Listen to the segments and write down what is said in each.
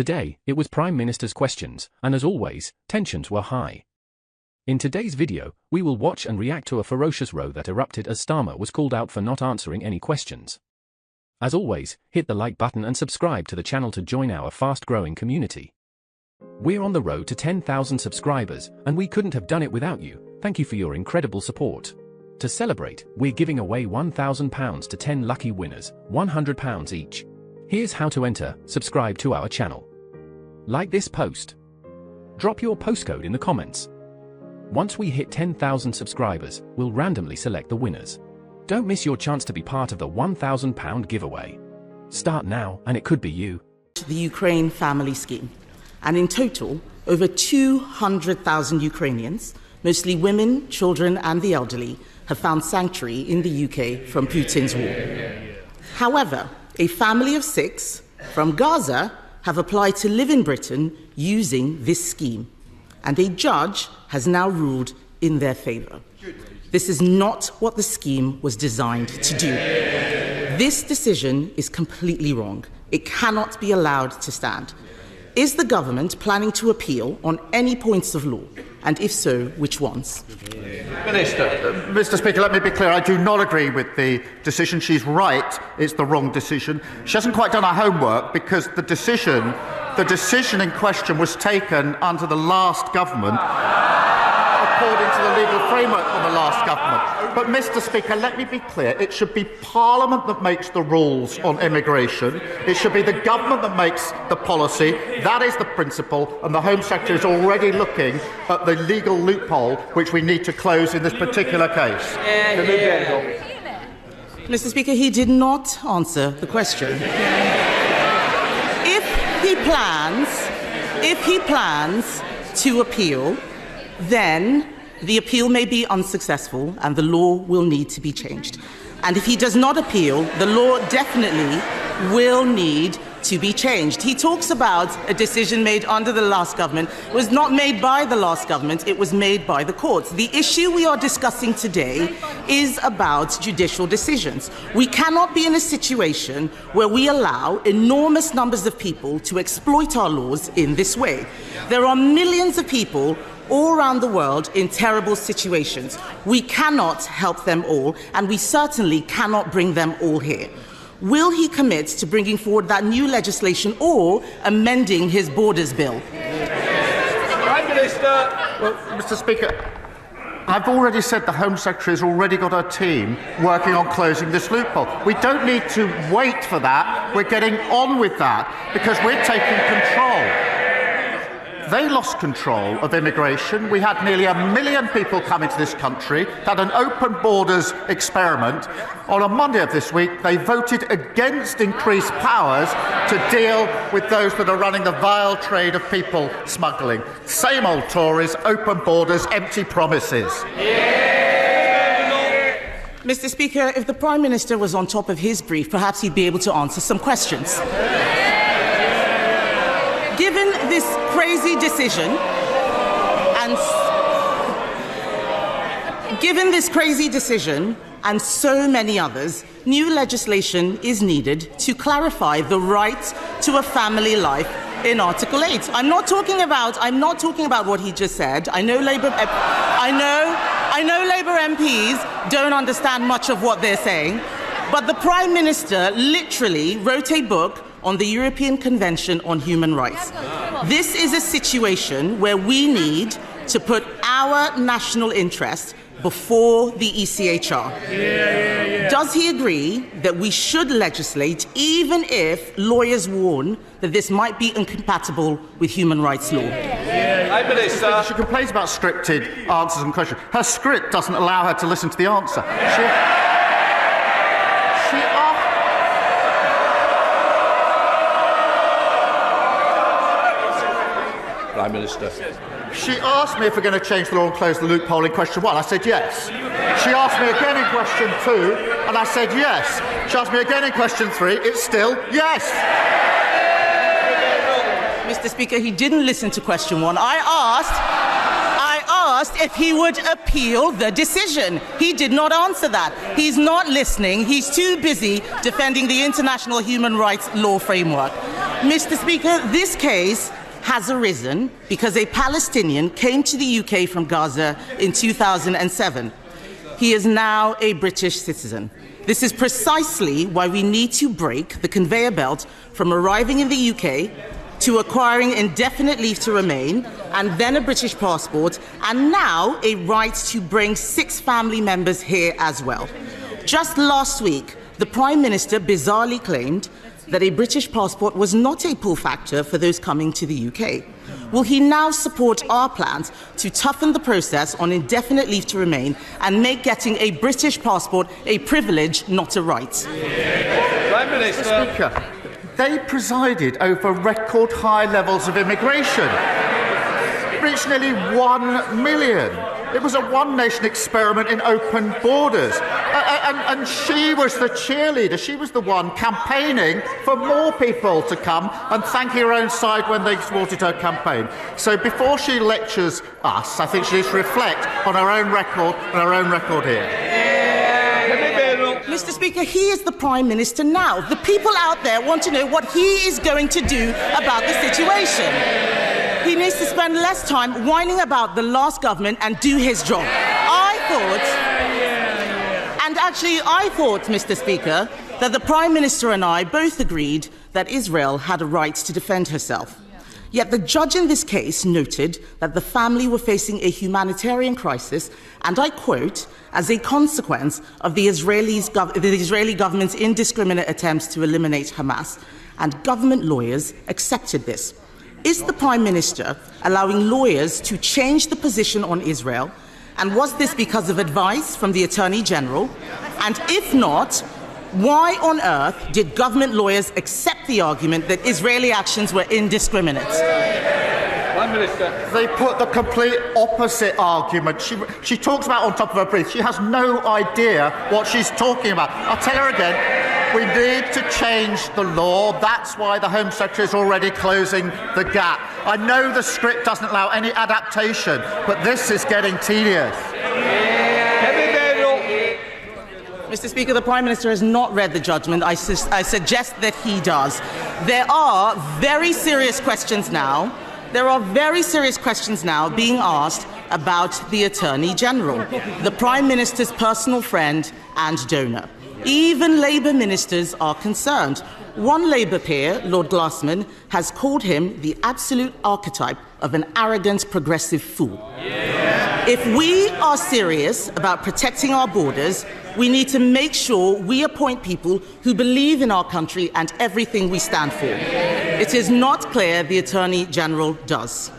Today, it was Prime Minister's questions, and as always, tensions were high. In today's video, we will watch and react to a ferocious row that erupted as Starmer was called out for not answering any questions. As always, hit the like button and subscribe to the channel to join our fast-growing community. We're on the road to 10,000 subscribers, and we couldn't have done it without you. Thank you for your incredible support. To celebrate, we're giving away £1,000 to 10 lucky winners, £100 each. Here's how to enter. Subscribe to our channel. Like this post. Drop your postcode in the comments. Once we hit 10,000 subscribers, we'll randomly select the winners. Don't miss your chance to be part of the £1,000 giveaway. Start now, and it could be you. The Ukraine Family Scheme. And in total, over 200,000 Ukrainians, mostly women, children and the elderly, have found sanctuary in the UK from Putin's war. However, a family of 6 from Gaza have applied to live in Britain using this scheme, and a judge has now ruled in their favour. This is not what the scheme was designed to do. This decision is completely wrong. It cannot be allowed to stand. Is the government planning to appeal on any points of law? And if so, which ones? Minister. Mr. Speaker, let me be clear. I do not agree with the decision. She's right. It's the wrong decision. She hasn't quite done her homework because the decision in question was taken under the last government, according to the legal framework of the last government. But, Mr. Speaker, let me be clear. It should be Parliament that makes the rules on immigration. It should be the government that makes the policy. That is the principle, and the Home Secretary is already looking at the legal loophole which we need to close in this particular case. Mr. Speaker, he did not answer the question. If he plans to appeal, then the appeal may be unsuccessful and the law will need to be changed. And if he does not appeal, the law definitely will need to be changed. He talks about a decision made under the last government. It was not made by the last government, it was made by the courts. The issue we are discussing today is about judicial decisions. We cannot be in a situation where we allow enormous numbers of people to exploit our laws in this way. There are millions of people all around the world in terrible situations. We cannot help them all, and we certainly cannot bring them all here. Will he commit to bringing forward that new legislation or amending his borders bill? Prime Minister. Well, Mr. Speaker, I've already said the Home Secretary has already got her team working on closing this loophole. We don't need to wait for that. We're getting on with that because we're taking control. They lost control of immigration. We had nearly 1 million people come into this country, had an open borders experiment. On a Monday of this week, they voted against increased powers to deal with those that are running the vile trade of people smuggling. Same old Tories, open borders, empty promises. Mr. Speaker, if the Prime Minister was on top of his brief, perhaps he'd be able to answer some questions. Given this crazy decision and so many others, new legislation is needed to clarify the right to a family life in Article 8. I'm not talking about what he just said. I know Labour MPs don't understand much of what they're saying, but the Prime Minister literally wrote a book on the European Convention on Human Rights. This is a situation where we need to put our national interest before the ECHR. Does he agree that we should legislate even if lawyers warn that this might be incompatible with human rights law? She complains about scripted answers and questions. Her script doesn't allow her to listen to the answer. Prime Minister. She asked me if we're going to change the law and close the loophole in question 1. I said yes. She asked me again in question 2, and I said yes. She asked me again in question 3. It's still yes. Mr. Speaker, he didn't listen to question 1. I asked if he would appeal the decision. He did not answer that. He's not listening. He's too busy defending the international human rights law framework. Mr. Speaker, this case has arisen because a Palestinian came to the UK from Gaza in 2007. He is now a British citizen. This is precisely why we need to break the conveyor belt from arriving in the UK to acquiring indefinite leave to remain and then a British passport and now a right to bring 6 family members here as well. Just last week, the Prime Minister bizarrely claimed that a British passport was not a pull factor for those coming to the UK. Will he now support our plans to toughen the process on indefinite leave to remain and make getting a British passport a privilege, not a right? Prime Minister. Speaker, they presided over record high levels of immigration. Reached nearly 1 million. It was a one-nation experiment in open borders. And she was the cheerleader. She was the one campaigning for more people to come and thanking her own side when they thwarted her campaign. So before she lectures us, I think she needs to reflect on her own record here. Mr. Speaker, he is the Prime Minister now. The people out there want to know what he is going to do about the situation. He needs to spend less time whining about the last government and do his job. I thought, Mr. Speaker, that the Prime Minister and I both agreed that Israel had a right to defend herself. Yet the judge in this case noted that the family were facing a humanitarian crisis, and I quote, as a consequence of the Israeli government's indiscriminate attempts to eliminate Hamas, and government lawyers accepted this. Is the Prime Minister allowing lawyers to change the position on Israel? And was this because of advice from the Attorney General? And if not, why on earth did government lawyers accept the argument that Israeli actions were indiscriminate? Prime Minister. They put the complete opposite argument. She talks about on top of her brief. She has no idea what she's talking about. I'll tell her again. We need to change the law. That's why the Home Secretary is already closing the gap. I know the script doesn't allow any adaptation, but this is getting tedious. Mr. Speaker, the Prime Minister has not read the judgment. I suggest that he does. There are very serious questions now. There are very serious questions now being asked about the Attorney General, the Prime Minister's personal friend and donor. Even Labour ministers are concerned. One Labour peer, Lord Glassman, has called him the absolute archetype of an arrogant progressive fool. Yeah. If we are serious about protecting our borders, we need to make sure we appoint people who believe in our country and everything we stand for. It is not clear the Attorney General does.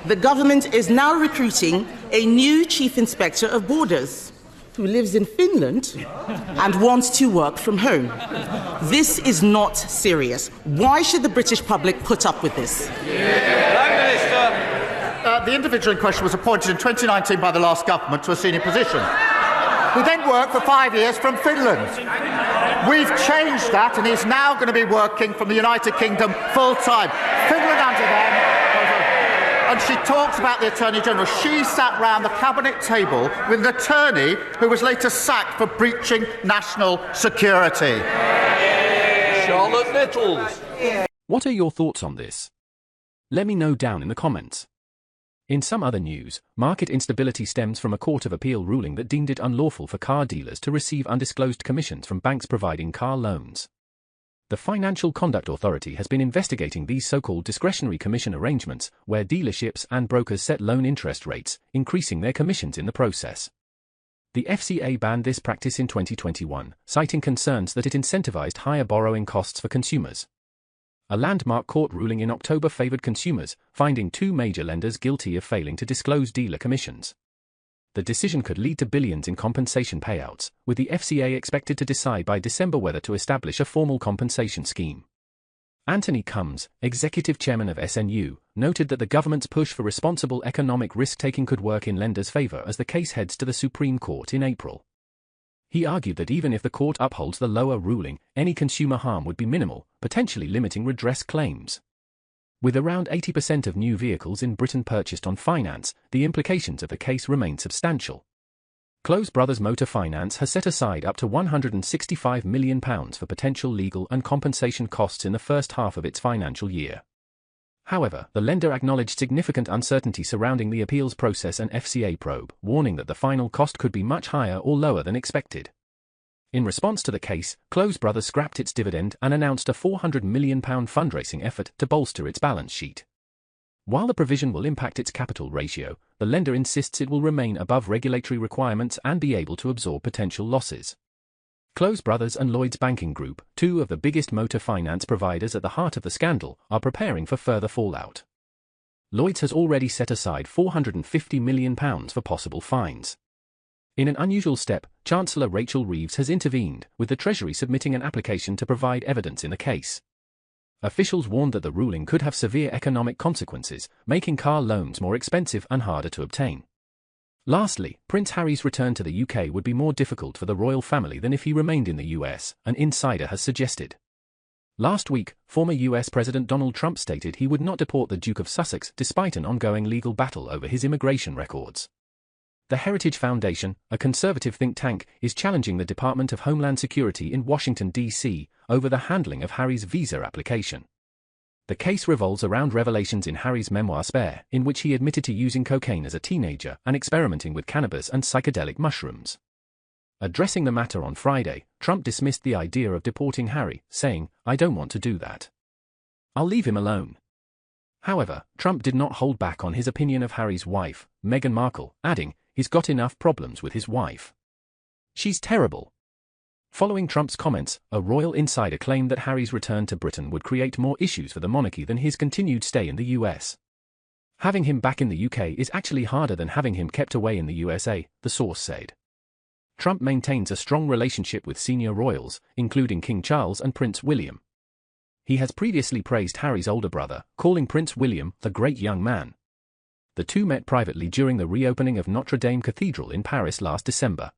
The government is now recruiting a new Chief Inspector of Borders who lives in Finland and wants to work from home. This is not serious. Why should the British public put up with this? Prime Minister. The individual in question was appointed in 2019 by the last government to a senior position. He then worked for 5 years from Finland. We've changed that, and he's now going to be working from the United Kingdom full-time. Finland under them. And she talks about the Attorney General. She sat round the cabinet table with an attorney who was later sacked for breaching national security. Charlotte Nettles. What are your thoughts on this? Let me know down in the comments. In some other news, market instability stems from a Court of Appeal ruling that deemed it unlawful for car dealers to receive undisclosed commissions from banks providing car loans. The Financial Conduct Authority has been investigating these so-called discretionary commission arrangements, where dealerships and brokers set loan interest rates, increasing their commissions in the process. The FCA banned this practice in 2021, citing concerns that it incentivized higher borrowing costs for consumers. A landmark court ruling in October favored consumers, finding 2 major lenders guilty of failing to disclose dealer commissions. The decision could lead to billions in compensation payouts, with the FCA expected to decide by December whether to establish a formal compensation scheme. Anthony Combs, executive chairman of SNU, noted that the government's push for responsible economic risk-taking could work in lenders' favor as the case heads to the Supreme Court in April. He argued that even if the court upholds the lower ruling, any consumer harm would be minimal, potentially limiting redress claims. With around 80% of new vehicles in Britain purchased on finance, the implications of the case remain substantial. Close Brothers Motor Finance has set aside up to £165 million for potential legal and compensation costs in the first half of its financial year. However, the lender acknowledged significant uncertainty surrounding the appeals process and FCA probe, warning that the final cost could be much higher or lower than expected. In response to the case, Close Brothers scrapped its dividend and announced a £400 million fundraising effort to bolster its balance sheet. While the provision will impact its capital ratio, the lender insists it will remain above regulatory requirements and be able to absorb potential losses. Close Brothers and Lloyds Banking Group, two of the biggest motor finance providers at the heart of the scandal, are preparing for further fallout. Lloyds has already set aside £450 million for possible fines. In an unusual step, Chancellor Rachel Reeves has intervened, with the Treasury submitting an application to provide evidence in the case. Officials warned that the ruling could have severe economic consequences, making car loans more expensive and harder to obtain. Lastly, Prince Harry's return to the UK would be more difficult for the royal family than if he remained in the US, an insider has suggested. Last week, former US President Donald Trump stated he would not deport the Duke of Sussex despite an ongoing legal battle over his immigration records. The Heritage Foundation, a conservative think tank, is challenging the Department of Homeland Security in Washington, D.C., over the handling of Harry's visa application. The case revolves around revelations in Harry's memoir Spare, in which he admitted to using cocaine as a teenager and experimenting with cannabis and psychedelic mushrooms. Addressing the matter on Friday, Trump dismissed the idea of deporting Harry, saying, "I don't want to do that. I'll leave him alone." However, Trump did not hold back on his opinion of Harry's wife, Meghan Markle, adding, "He's got enough problems with his wife. She's terrible." Following Trump's comments, a royal insider claimed that Harry's return to Britain would create more issues for the monarchy than his continued stay in the US. Having him back in the UK is actually harder than having him kept away in the USA, the source said. Trump maintains a strong relationship with senior royals, including King Charles and Prince William. He has previously praised Harry's older brother, calling Prince William the great young man. The two met privately during the reopening of Notre Dame Cathedral in Paris last December.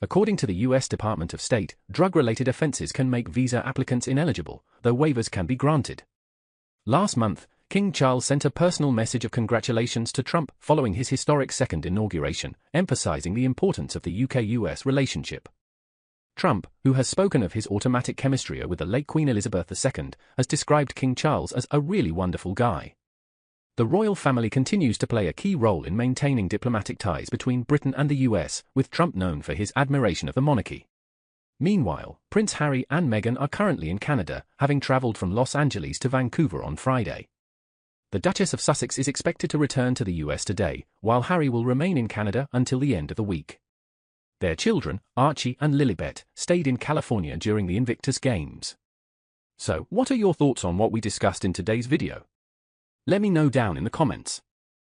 According to the U.S. Department of State, drug-related offenses can make visa applicants ineligible, though waivers can be granted. Last month, King Charles sent a personal message of congratulations to Trump following his historic second inauguration, emphasizing the importance of the UK-US relationship. Trump, who has spoken of his automatic chemistry with the late Queen Elizabeth II, has described King Charles as a really wonderful guy. The royal family continues to play a key role in maintaining diplomatic ties between Britain and the US, with Trump known for his admiration of the monarchy. Meanwhile, Prince Harry and Meghan are currently in Canada, having traveled from Los Angeles to Vancouver on Friday. The Duchess of Sussex is expected to return to the US today, while Harry will remain in Canada until the end of the week. Their children, Archie and Lilibet, stayed in California during the Invictus Games. So, what are your thoughts on what we discussed in today's video? Let me know down in the comments.